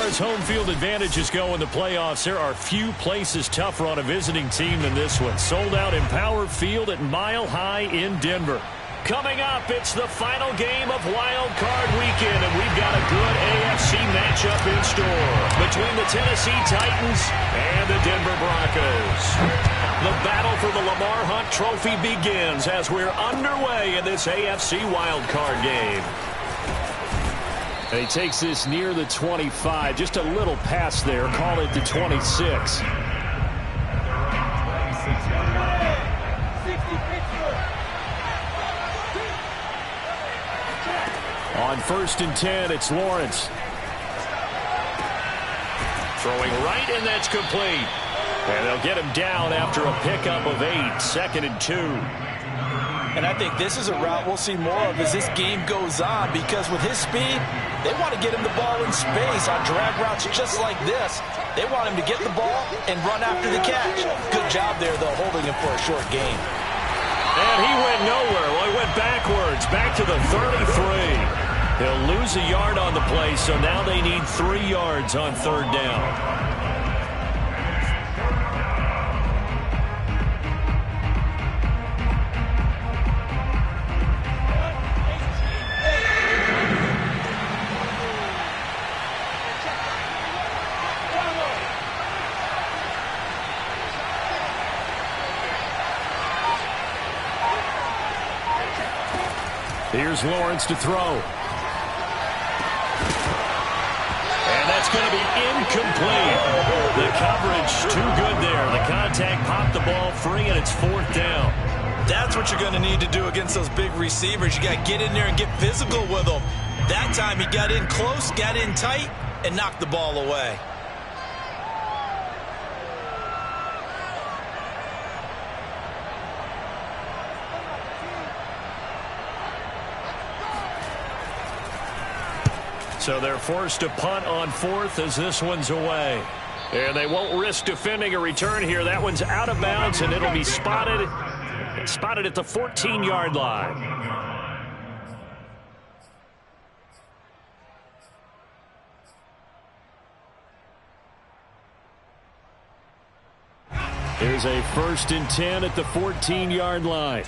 as home field advantages go in the playoffs, there are few places tougher on a visiting team than this one. Sold out Empower Field at Mile High in Denver. Coming up, it's the final game of Wild Card Weekend, and we've got a good AFC matchup in store between the Tennessee Titans and the Denver Broncos. The battle for the Lamar Hunt Trophy begins as we're underway in this AFC Wild Card game. And he takes this near the 25. Just a little pass there. Call it the 26. On 1st and 10, it's Lawrence. Throwing right, and that's complete. And they'll get him down after a pickup of 8. 2nd and 2. And I think this is a route we'll see more of as this game goes on, because with his speed, they want to get him the ball in space on drag routes just like this. They want him to get the ball and run after the catch. Good job there, though, holding him for a short gain. And he went nowhere. Well, he went backwards, back to the 33. He'll lose a yard on the play, so now they need 3 yards on 3rd down. Here's Lawrence to throw. And that's going to be incomplete. The coverage too good there. The contact popped the ball free, and it's 4th down. That's what you're going to need to do against those big receivers. You got to get in there and get physical with them. That time he got in close, got in tight, and knocked the ball away. So they're forced to punt on 4th as this one's away. And they won't risk defending a return here. That one's out of bounds, and it'll be spotted at the 14-yard line. Here's a 1st and 10 at the 14-yard line.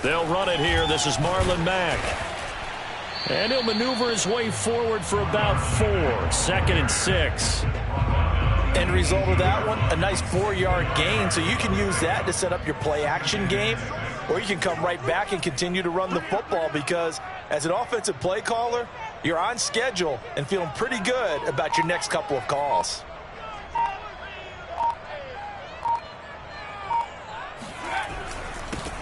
They'll run it here. This is Marlon Mack. And he'll maneuver his way forward for about 4. 2nd and 6. End result of that one, a nice 4-yard gain. So you can use that to set up your play-action game, or you can come right back and continue to run the football, because as an offensive play caller, you're on schedule and feeling pretty good about your next couple of calls.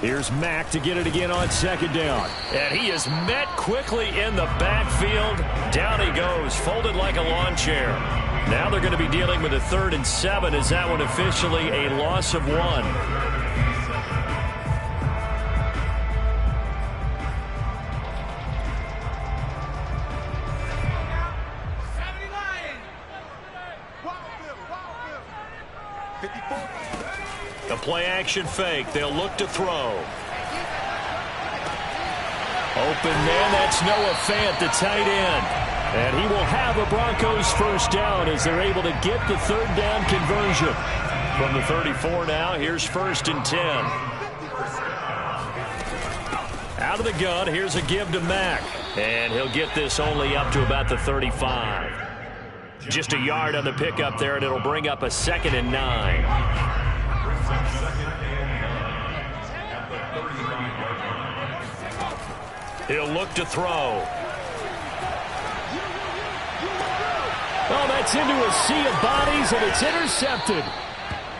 Here's Mack to get it again on 2nd down. And he is met quickly in the backfield. Down he goes, folded like a lawn chair. Now they're going to be dealing with a 3rd and 7. Is that one officially a loss of 1? A play-action fake. They'll look to throw. Open man, that's Noah Fant, the tight end. And he will have a Broncos 1st down as they're able to get the 3rd down conversion. From the 34 now, here's 1st and 10. Out of the gun, here's a give to Mack. And he'll get this only up to about the 35. Just a yard on the pickup there, and it'll bring up a 2nd and 9. He'll look to throw. Oh, that's into a sea of bodies, and it's intercepted.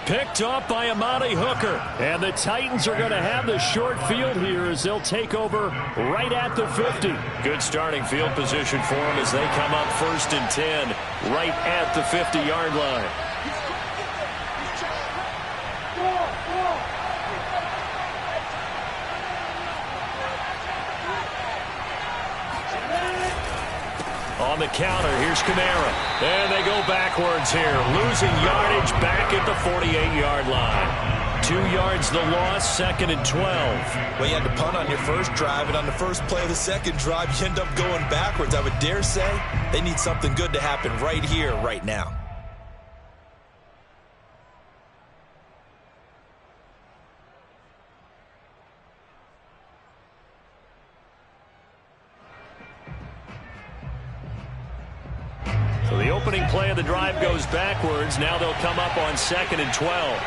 Picked off by Amani Hooker. And the Titans are going to have the short field here as they'll take over right at the 50. Good starting field position for them as they come up 1st and 10 right at the 50-yard line. On the counter, here's Kamara. And they go backwards here, losing yardage back at the 48-yard line. 2 yards the loss, 2nd and 12. Well, you had to punt on your first drive, and on the first play of the second drive, you end up going backwards. I would dare say they need something good to happen right here, right now. So the opening play of the drive goes backwards. Now they'll come up on 2nd and 12.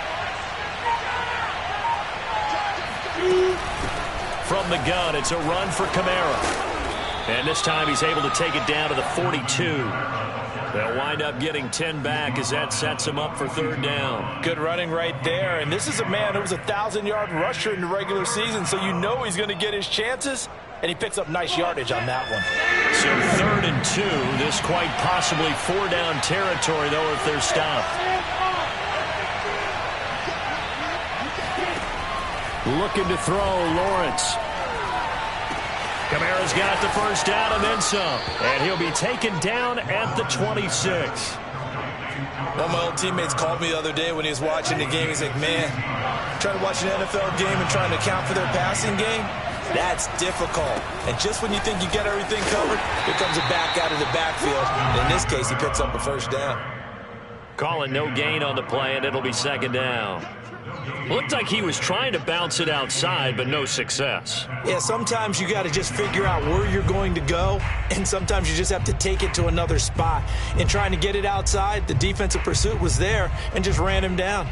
From the gun, it's a run for Kamara. And this time he's able to take it down to the 42. They'll wind up getting 10 back as that sets him up for 3rd down. Good running right there. And this is a man who was a 1,000-yard rusher in the regular season, so you know he's going to get his chances. And he picks up nice yardage on that one. So 3rd and 2. This quite possibly 4-down territory, though, if they're stopped. Looking to throw, Lawrence. Kamara's got the first down and then some. And he'll be taken down at the 26. One of my old teammates called me the other day when he was watching the game. He's like, man, trying to watch an NFL game and trying to account for their passing game? That's difficult. And just when you think you get everything covered, here comes a back out of the backfield. In this case, he picks up a first down. Calling no gain on the play, and it'll be 2nd down. Looked like he was trying to bounce it outside, but no success. Yeah, sometimes you got to just figure out where you're going to go, and sometimes you just have to take it to another spot. In trying to get it outside, the defensive pursuit was there and just ran him down.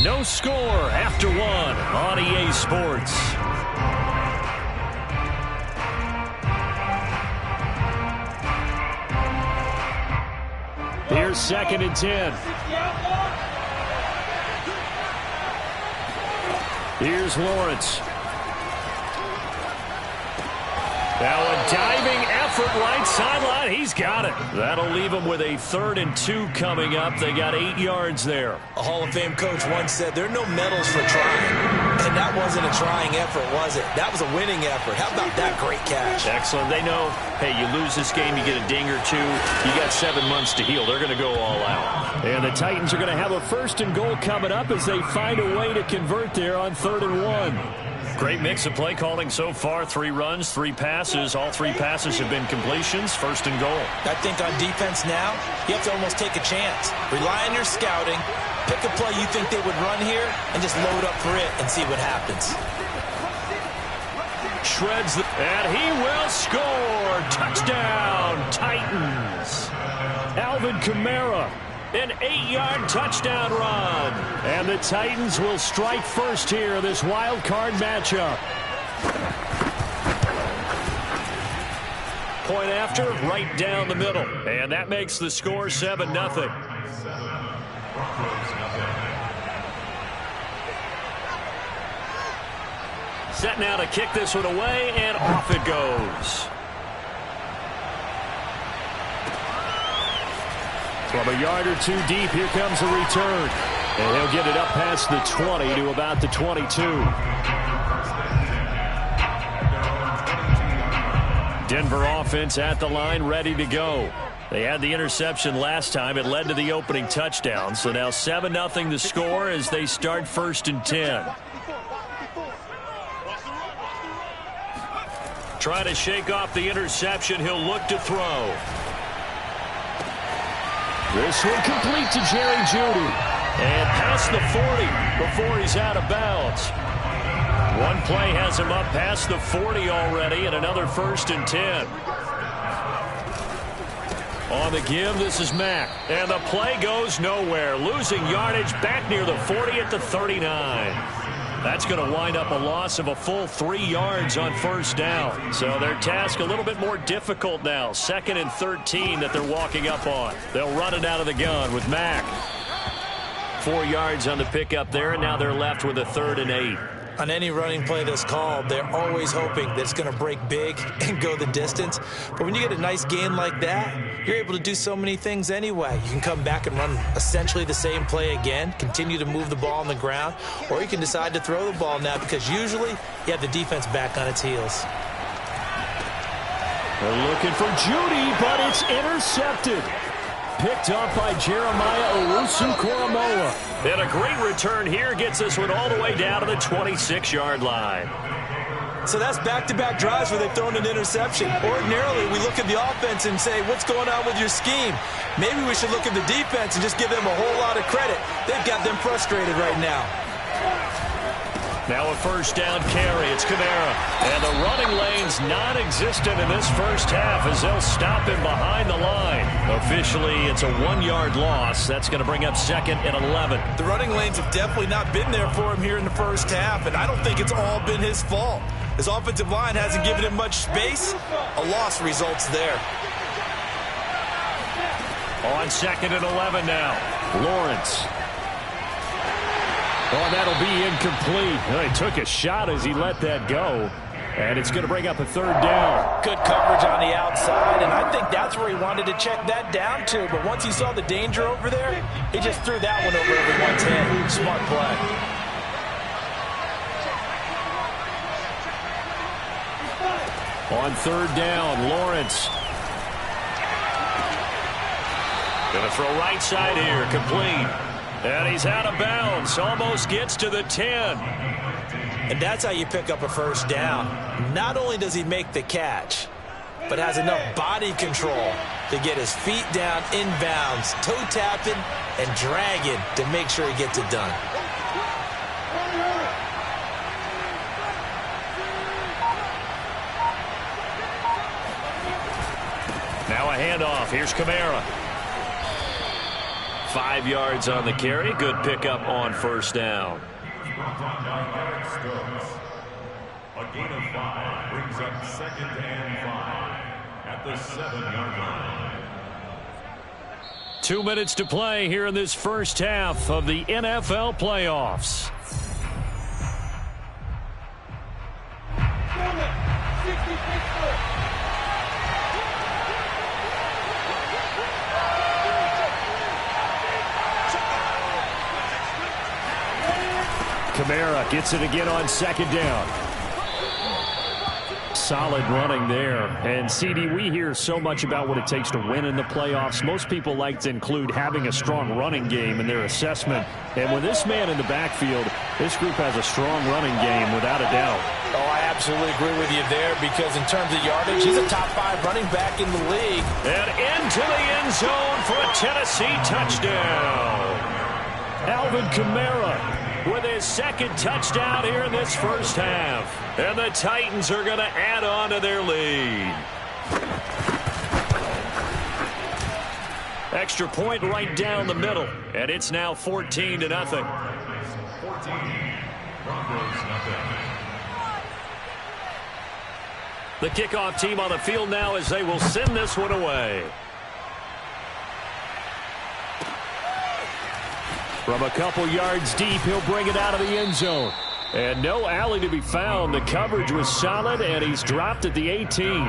No score after 1 on EA Sports. Here's 2nd and 10. Here's Lawrence. Now a diving effort right sideline. He's got it. That'll leave him with a 3rd and 2 coming up. They got 8 yards there. A Hall of Fame coach once said there are no medals for trying. And that wasn't a trying effort, was it? That was a winning effort. How about that great catch? Excellent. They know, hey, you lose this game, you get a ding or 2. You got 7 months to heal. They're going to go all out. And the Titans are going to have a 1st and goal coming up as they find a way to convert there on 3rd and 1. Great mix of play calling so far. 3 runs, 3 passes. All 3 passes have been completions. 1st and goal. I think on defense now, you have to almost take a chance. Rely on your scouting. Pick a play you think they would run here and just load up for it and see what happens. Shreds and he will score. Touchdown, Titans. Alvin Kamara. An 8-yard touchdown run. And the Titans will strike first here, this wild card matchup. Point after, right down the middle. And that makes the score 7-0. Set now to kick this one away, and off it goes. From a yard or 2 deep, here comes a return. And he'll get it up past the 20 to about the 22. Denver offense at the line, ready to go. They had the interception last time. It led to the opening touchdown. So now 7-0 the score as they start 1st and 10. Try to shake off the interception. He'll look to throw. This one complete to Jerry Jeudy. And past the 40 before he's out of bounds. One play has him up past the 40 already, and another 1st and 10. On the give, this is Mack. And the play goes nowhere. Losing yardage back near the 40 at the 39. That's going to wind up a loss of a full 3 yards on 1st down. So their task a little bit more difficult now. 2nd and 13 that they're walking up on. They'll run it out of the gun with Mack. 4 yards on the pickup there, and now they're left with a 3rd and 8. On any running play that's called, they're always hoping that it's going to break big and go the distance. But when you get a nice gain like that, you're able to do so many things anyway. You can come back and run essentially the same play again, continue to move the ball on the ground, or you can decide to throw the ball now because usually you have the defense back on its heels. They're looking for Judy, but it's intercepted. Picked up by Jeremiah Owusu-Koramoah. And a great return here gets this one all the way down to the 26-yard line. So that's back-to-back drives where they've thrown an interception. Ordinarily, we look at the offense and say, what's going on with your scheme? Maybe we should look at the defense and just give them a whole lot of credit. They've got them frustrated right now. Now a first down carry. It's Kamara. And the running lane's non-existent in this first half as they'll stop him behind the line. Officially, it's a 1-yard loss. That's going to bring up 2nd and 11. The running lanes have definitely not been there for him here in the first half, and I don't think it's all been his fault. His offensive line hasn't given him much space. A loss results there. On 2nd and 11 now. Lawrence. Oh, that'll be incomplete. Well, he took a shot as he let that go. And it's going to bring up a 3rd down. Good coverage on the outside, and I think that's where he wanted to check that down to. But once he saw the danger over there, he just threw that one over everyone's head. Smart play. On 3rd down, Lawrence. Going to throw right side here, complete. And he's out of bounds, almost gets to the 10. And that's how you pick up a first down. Not only does he make the catch, but has enough body control to get his feet down inbounds, toe tapping and dragging to make sure he gets it done. Now a handoff. Here's Kamara. 5 yards on the carry. Good pickup on first down. A gain of 5 brings up 2nd and 5 at the 7-yard line. 2 minutes to play here in this first half of the NFL playoffs. Kamara gets it again on 2nd down. Solid running there. And, CD, we hear so much about what it takes to win in the playoffs. Most people like to include having a strong running game in their assessment. And with this man in the backfield, this group has a strong running game without a doubt. Oh, I absolutely agree with you there because in terms of yardage, he's a top 5 running back in the league. And into the end zone for a Tennessee touchdown. Alvin Kamara with his 2nd touchdown here in this first half. And the Titans are going to add on to their lead. Extra point right down the middle. And it's now 14-0. 14. Broncos nothing. The kickoff team on the field now as they will send this one away. From a couple yards deep, he'll bring it out of the end zone. And no alley to be found. The coverage was solid, and he's dropped at the 18.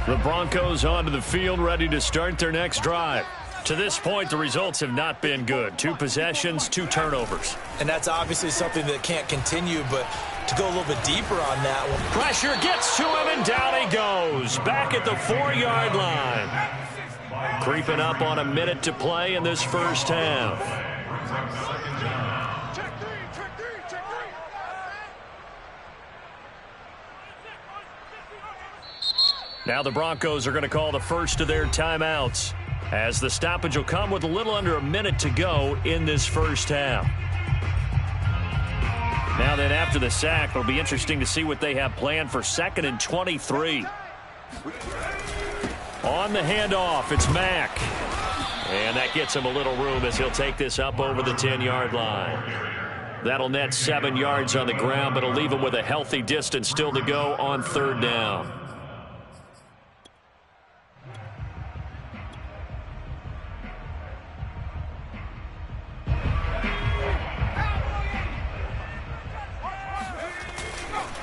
The Broncos onto the field, ready to start their next drive. To this point, the results have not been good. 2 possessions, 2 turnovers. And that's obviously something that can't continue, but to go a little bit deeper on that one. Pressure gets to him, and down he goes. Back at the 4-yard line. Creeping up on a minute to play in this first half. Now the Broncos are going to call the first of their timeouts, as the stoppage will come with a little under a minute to go in this first half. Now then, after the sack, it'll be interesting to see what they have planned for 2nd and 23. On the handoff, it's Mack. And that gets him a little room as he'll take this up over the 10-yard line. That'll net 7 yards on the ground, but it'll leave him with a healthy distance still to go on 3rd down.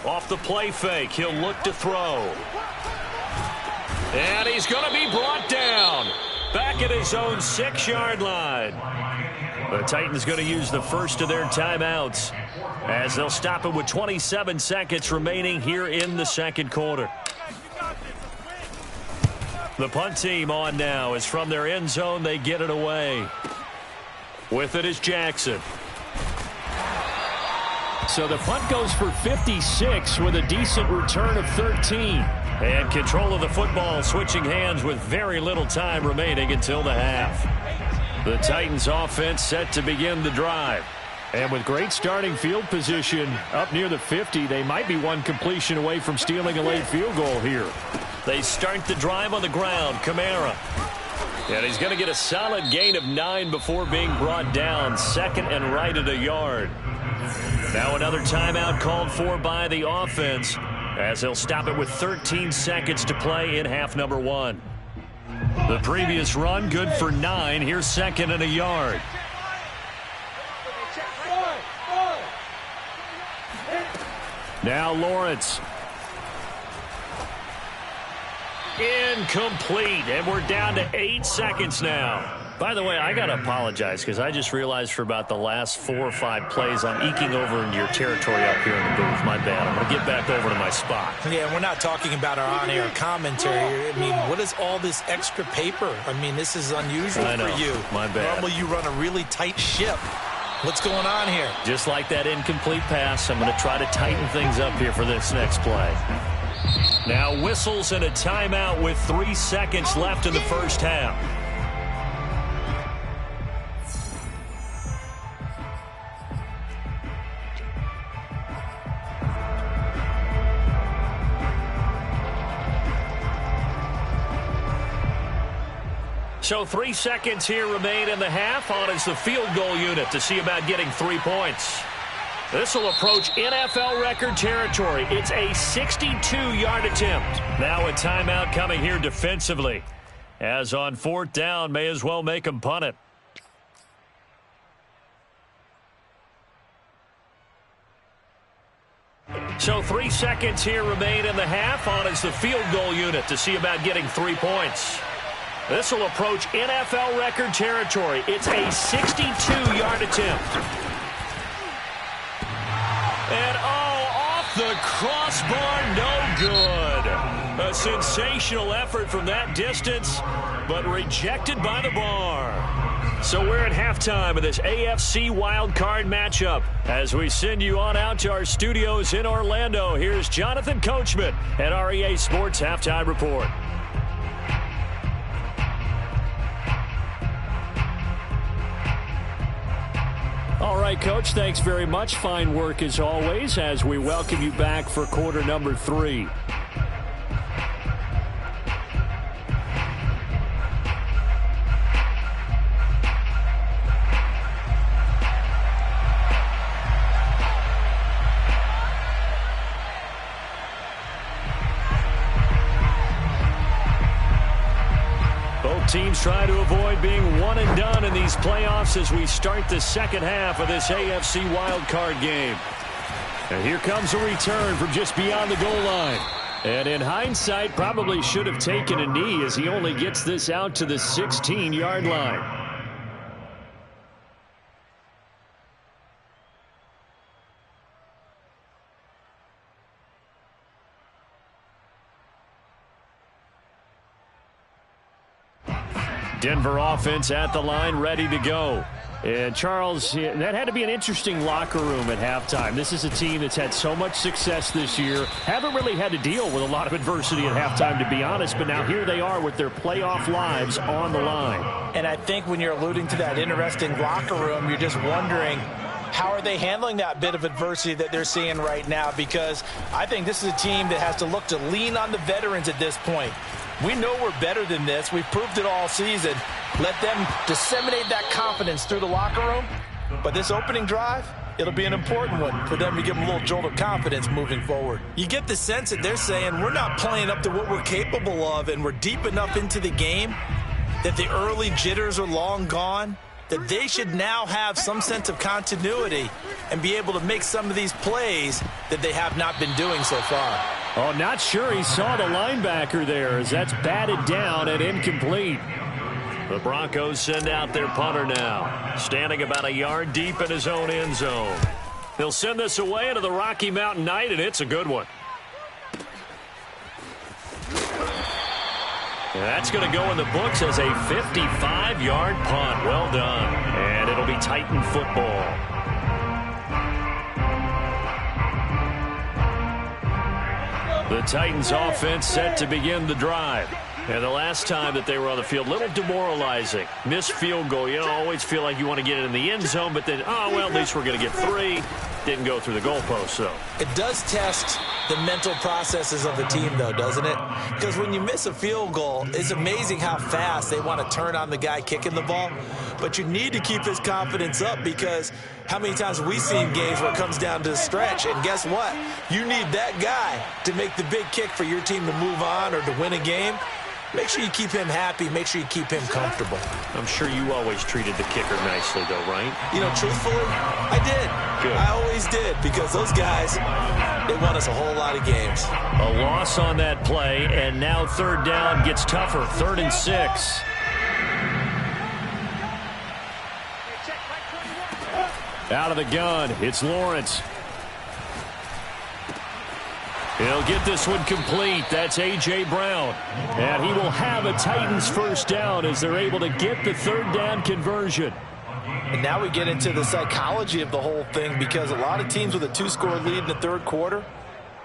Off the play fake, he'll look to throw. And he's going to be brought down. Back at his own 6-yard line. The Titans going to use the first of their timeouts as they'll stop it with 27 seconds remaining here in the second quarter. The punt team on now is from their end zone. They get it away. With it is Jackson. So the punt goes for 56 with a decent return of 13. And control of the football switching hands with very little time remaining until the half. The Titans offense set to begin the drive. And with great starting field position up near the 50, they might be one completion away from stealing a late field goal here. They start the drive on the ground. Kamara. And he's going to get a solid gain of 9 before being brought down. Second and right at a yard. Now another timeout called for by the offense as they'll stop it with 13 seconds to play in half number 1. The previous run good for 9. Here's second and a yard. Now Lawrence. Incomplete, and we're down to 8 seconds now. By the way, I got to apologize because I just realized for about the last 4 or 5 plays I'm eking over into your territory up here in the booth. My bad. I'm going to get back over to my spot. Yeah, we're not talking about our on-air commentary. I mean, what is all this extra paper? I mean, this is unusual for you. My bad. Normally you run a really tight ship. What's going on here? Just like that incomplete pass, I'm going to try to tighten things up here for this next play. Now whistles and a timeout with 3 seconds left in the first half. So 3 seconds here remain in the half. On is the field goal unit to see about getting 3 points. This will approach NFL record territory. It's a 62-yard attempt. Now a timeout coming here defensively. As on 4th down, may as well make them punt it. So 3 seconds here remain in the half. On is the field goal unit to see about getting 3 points. This will approach NFL record territory. It's a 62-yard attempt. And, off the crossbar, no good. A sensational effort from that distance, but rejected by the bar. So we're at halftime of this AFC wildcard matchup. As we send you on out to our studios in Orlando, here's Jonathan Coachman at REA Sports Halftime Report. All right, Coach, thanks very much. Fine work as always as we welcome you back for quarter number 3. Teams try to avoid being one and done in these playoffs as we start the second half of this AFC wildcard game. And here comes a return from just beyond the goal line. And in hindsight, probably should have taken a knee as he only gets this out to the 16-yard line. Denver offense at the line, ready to go. And Charles, that had to be an interesting locker room at halftime. This is a team that's had so much success this year. Haven't really had to deal with a lot of adversity at halftime, to be honest. But now here they are with their playoff lives on the line. And I think when you're alluding to that interesting locker room, you're just wondering, how are they handling that bit of adversity that they're seeing right now? Because I think this is a team that has to look to lean on the veterans at this point. We know we're better than this. We've proved it all season. Let them disseminate that confidence through the locker room. But this opening drive, it'll be an important one for them to give them a little jolt of confidence moving forward. You get the sense that they're saying we're not playing up to what we're capable of, and we're deep enough into the game that the early jitters are long gone. that they should now have some sense of continuity and be able to make some of these plays that they have not been doing so far. Oh, not sure he saw the linebacker there as that's batted down and incomplete. The Broncos send out their punter now, standing about a yard deep in his own end zone. They'll send this away into the Rocky Mountain night, and it's a good one. And that's going to go in the books as a 55-yard punt. Well done. And it'll be Titan football. The Titans offense set to begin the drive. And the last time that they were on the field, a little demoralizing. Missed field goal. You know, always feel like you want to get it in the end zone, but then, oh, well, at least we're going to get 3. Didn't go through the goalpost, though. It does test the mental processes of the team, though, doesn't it? Because when you miss a field goal, it's amazing how fast they want to turn on the guy kicking the ball. But you need to keep his confidence up, because how many times have we seen games where it comes down to the stretch, and guess what? You need that guy to make the big kick for your team to move on or to win a game. Make sure you keep him happy. Make sure you keep him comfortable. I'm sure you always treated the kicker nicely, though, right? You know, truthfully, I did. Good. I always did, because those guys, they won us a whole lot of games. A loss on that play, and now third down gets tougher. 3rd and 6. Out of the gun, it's Lawrence. He'll get this one complete. That's A.J. Brown. And he will have a Titans first down as they're able to get the 3rd down conversion. And now we get into the psychology of the whole thing, because a lot of teams with a 2-score lead in the third quarter,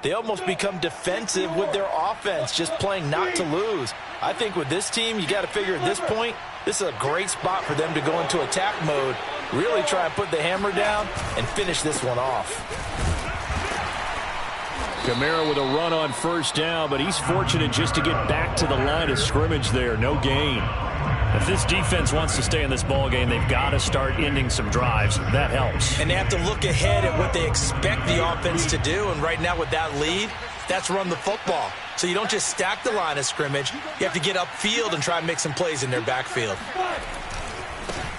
they almost become defensive with their offense, just playing not to lose. I think with this team, you got to figure at this point, this is a great spot for them to go into attack mode, really try and put the hammer down and finish this one off. Kamara with a run on first down, but he's fortunate just to get back to the line of scrimmage there. No gain. If this defense wants to stay in this ball game, they've got to start ending some drives. That helps. And they have to look ahead at what they expect the offense to do. And right now with that lead, that's run the football. So you don't just stack the line of scrimmage. You have to get upfield and try and make some plays in their backfield.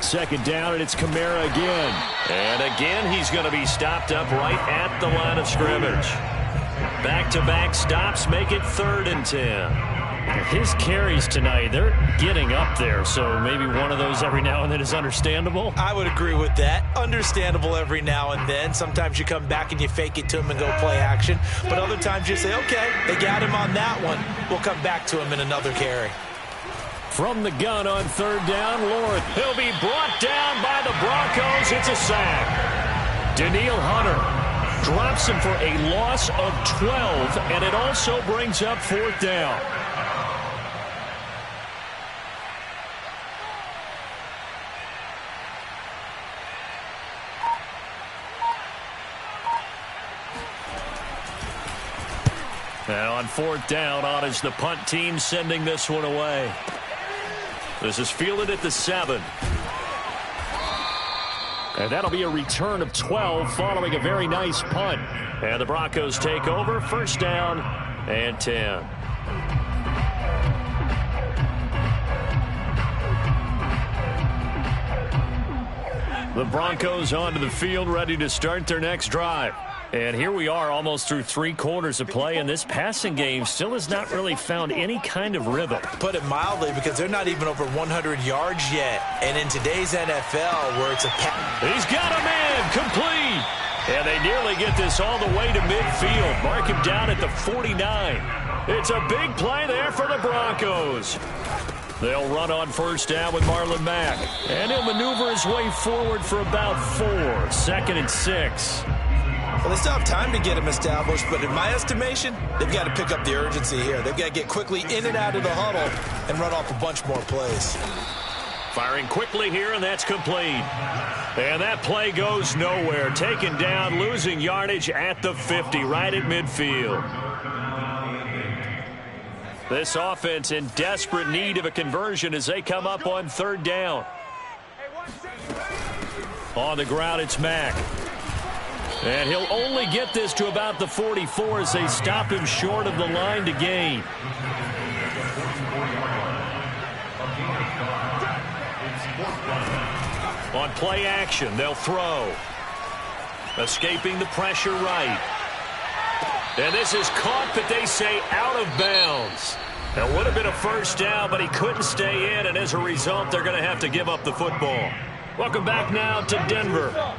2nd down, and it's Kamara again. And again, he's going to be stopped up right at the line of scrimmage. Back-to-back stops make it 3rd and 10. His carries tonight, they're getting up there, so maybe one of those every now and then is understandable. I would agree with that. Understandable every now and then. Sometimes you come back and you fake it to him and go play action. But other times you say, okay, they got him on that one. We'll come back to him in another carry. From the gun on 3rd down, Lawrence. He'll be brought down by the Broncos. It's a sack. Daniil Hunter drops him for a loss of 12, and it also brings up 4th down. And on 4th down, on is the punt team sending this one away. This is fielded at the 7. And that'll be a return of 12 following a very nice punt. And the Broncos take over, 1st down and 10. The Broncos onto the field, ready to start their next drive. And here we are almost through 3 quarters of play, and this passing game still has not really found any kind of rhythm. Put it mildly, because they're not even over 100 yards yet. And in today's NFL, where it's a he's got him in, complete. And they nearly get this all the way to midfield. Mark him down at the 49. It's a big play there for the Broncos. They'll run on 1st down with Marlon Mack. And he'll maneuver his way forward for about 4. 2nd and 6. Well, they still have time to get him established, but in my estimation, they've got to pick up the urgency here. They've got to get quickly in and out of the huddle and run off a bunch more plays. Firing quickly here, and that's complete. And that play goes nowhere. Taken down, losing yardage at the 50, right at midfield. This offense in desperate need of a conversion as they come up on 3rd down. On the ground, it's Mack. And he'll only get this to about the 44 as they stop him short of the line to gain. On play action, they'll throw. Escaping the pressure right. And this is caught, but they say out of bounds. It would have been a first down, but he couldn't stay in, and as a result, they're going to have to give up the football. Welcome back now to Denver.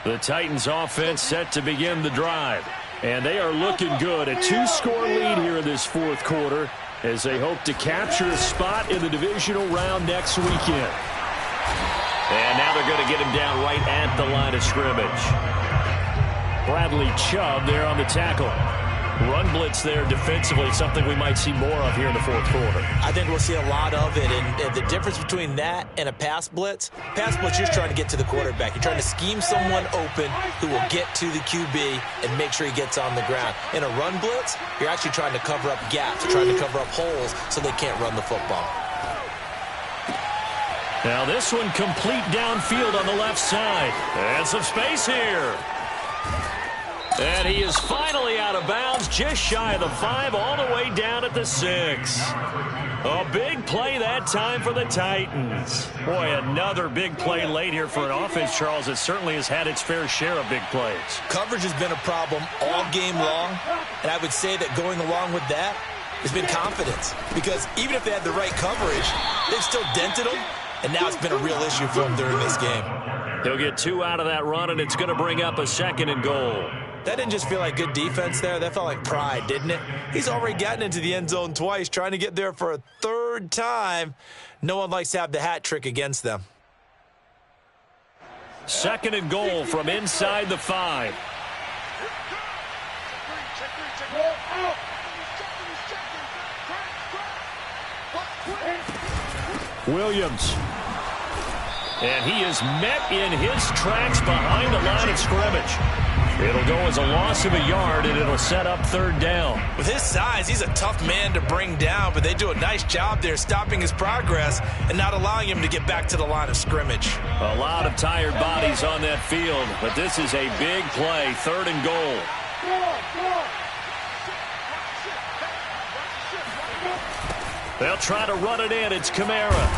The Titans offense set to begin the drive. And they are looking good. A 2-score lead here in this fourth quarter as they hope to capture a spot in the divisional round next weekend. And now they're going to get him down right at the line of scrimmage. Bradley Chubb there on the tackle. Run blitz there defensively, something we might see more of here in the fourth quarter. I think we'll see a lot of it, and the difference between that and a pass blitz, you're just trying to get to the quarterback. You're trying to scheme someone open who will get to the QB and make sure he gets on the ground. In a run blitz, you're actually trying to cover up gaps, trying to cover up holes so they can't run the football. Now this one complete downfield on the left side. And some space here. And he is finally out of bounds, just shy of the 5, all the way down at the 6. A big play that time for the Titans. Boy, another big play late here for an offense, Charles, that certainly has had its fair share of big plays. Coverage has been a problem all game long, and I would say that going along with that has been confidence. Because even if they had the right coverage, they've still dented them, and now it's been a real issue for them during this game. He'll get 2 out of that run, and it's going to bring up a 2nd and goal. That didn't just feel like good defense there. That felt like pride, didn't it? He's already gotten into the end zone twice, trying to get there for a 3rd time. No one likes to have the hat trick against them. 2nd and goal from inside the 5. Williams. And he is met in his tracks behind the line of scrimmage. It'll go as a loss of a yard, and it'll set up 3rd down. With his size, he's a tough man to bring down, but they do a nice job there stopping his progress and not allowing him to get back to the line of scrimmage. A lot of tired bodies on that field, but this is a big play, 3rd and goal. They'll try to run it in. It's Kamara.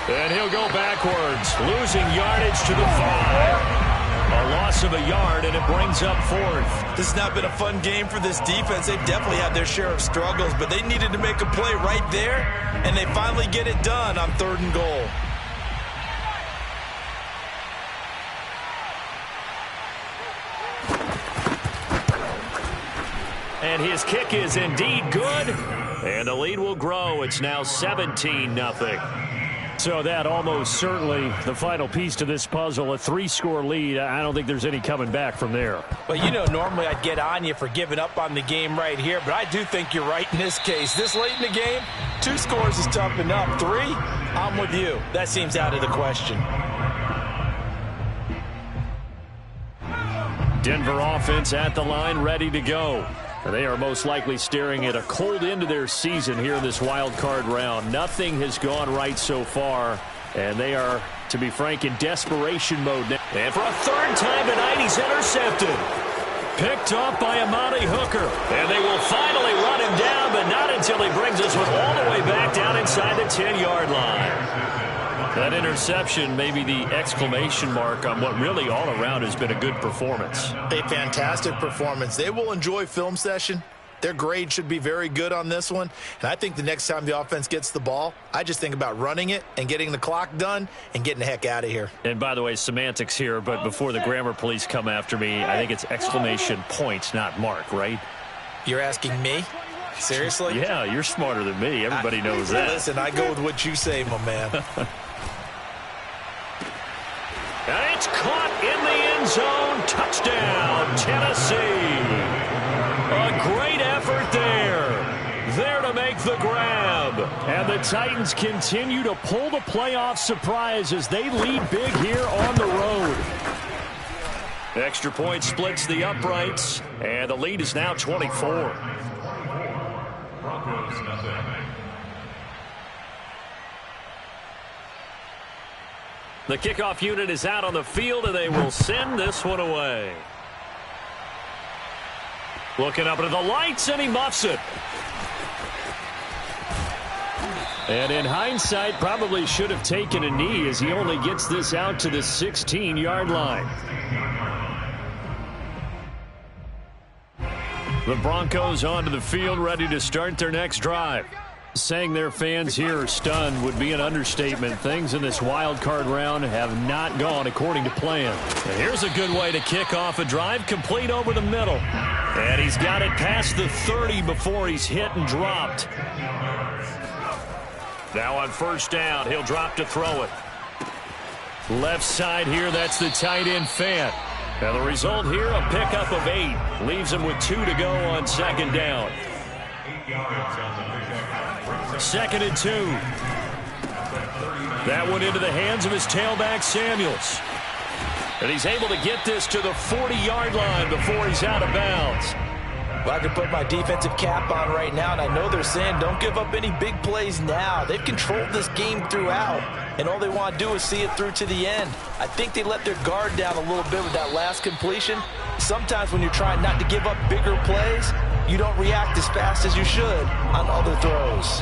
And he'll go backwards, losing yardage to the 5. A loss of a yard, and it brings up 4th. This has not been a fun game for this defense. They've definitely had their share of struggles, but they needed to make a play right there, and they finally get it done on 3rd and goal. And his kick is indeed good, and the lead will grow. It's now 17-0. So that almost certainly the final piece to this puzzle, a 3-score lead. I don't think there's any coming back from there. Well, you know, normally I'd get on you for giving up on the game right here, but I do think you're right in this case. This late in the game, 2 scores is tough enough. 3, I'm with you. That seems out of the question. Denver offense at the line, ready to go. They are most likely staring at a cold end to their season here in this wild card round. Nothing has gone right so far, and they are, to be frank, in desperation mode now. And for a 3rd time tonight, he's intercepted. Picked off by Amani Hooker. And they will finally run him down, but not until he brings us all the way back down inside the 10-yard line. That interception may be the exclamation mark on what really all around has been a good performance. A fantastic performance. They will enjoy film session. Their grade should be very good on this one. And I think the next time the offense gets the ball, I just think about running it and getting the clock done and getting the heck out of here. And by the way, semantics here, but before the grammar police come after me, I think it's exclamation point, not mark, right? You're asking me? Seriously? Yeah, you're smarter than me. Everybody knows that. Listen, I go with what you say, my man. And it's caught in the end zone. Touchdown, Tennessee. A great effort there. There to make the grab. And the Titans continue to pull the playoff surprise as they lead big here on the road. Extra point splits the uprights, and the lead is now 24. Broncos nothing. The kickoff unit is out on the field, and they will send this one away. Looking up into the lights, and he muffs it. And in hindsight, probably should have taken a knee as he only gets this out to the 16-yard line. The Broncos onto the field, ready to start their next drive. Saying their fans here are stunned would be an understatement. Things in this wild card round have not gone according to plan. And here's a good way to kick off a drive, complete over the middle. And he's got it past the 30 before he's hit and dropped. Now on first down, he'll drop to throw it. Left side here, that's the tight end Fant. Now the result here, a pickup of 8. Leaves him with 2 to go on second down. 2nd and 2. That one into the hands of his tailback, Samuels. And he's able to get this to the 40-yard line before he's out of bounds. Well, I can put my defensive cap on right now, and I know they're saying don't give up any big plays now. They've controlled this game throughout, and all they want to do is see it through to the end. I think they let their guard down a little bit with that last completion. Sometimes when you're trying not to give up bigger plays, you don't react as fast as you should on other throws.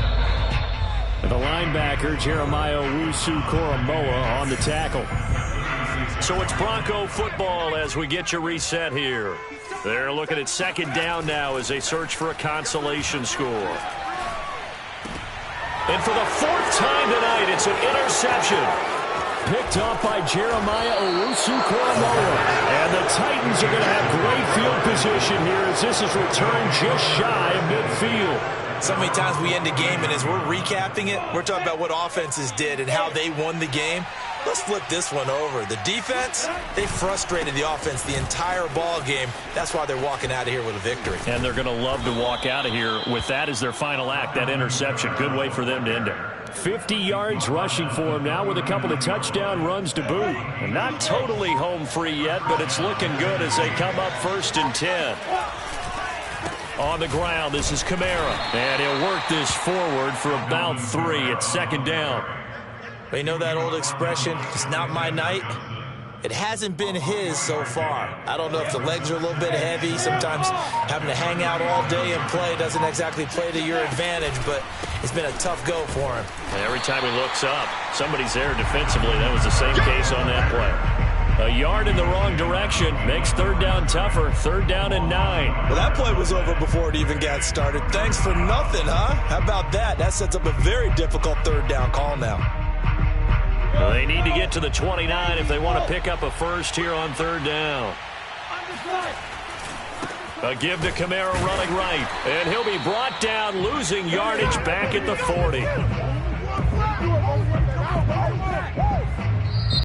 The linebacker, Jeremiah Owusu-Koramoah, on the tackle. So it's Bronco football as we get you reset here. They're looking at second down now as they search for a consolation score. And for the 4th time tonight, it's an interception. Picked off by Jeremiah Owusu-Koramoah. And the Titans are going to have great field position here as this is returned just shy of midfield. So many times we end a game, and as we're recapping it, we're talking about what offenses did and how they won the game. Let's flip this one over. The defense, they frustrated the offense the entire ball game. That's why they're walking out of here with a victory. And they're going to love to walk out of here with that as their final act, that interception. Good way for them to end it. 50 yards rushing for him now with a couple of touchdown runs to boot. And not totally home free yet, but it's looking good as they come up 1st and 10. On the ground, this is Kamara. And he'll work this forward for about 3 at second down. But you know that old expression, it's not my night? It hasn't been his so far. I don't know if the legs are a little bit heavy. Sometimes having to hang out all day and play doesn't exactly play to your advantage, but it's been a tough go for him. And every time he looks up, somebody's there defensively. That was the same case on that play. A yard in the wrong direction makes third down tougher. 3rd down and 9. Well, that play was over before it even got started. Thanks for nothing, huh? How about that? That sets up a very difficult 3rd down call now. They need to get to the 29 if they want to pick up a first here on 3rd down. A give to Kamara running right. And he'll be brought down, losing yardage back at the 40.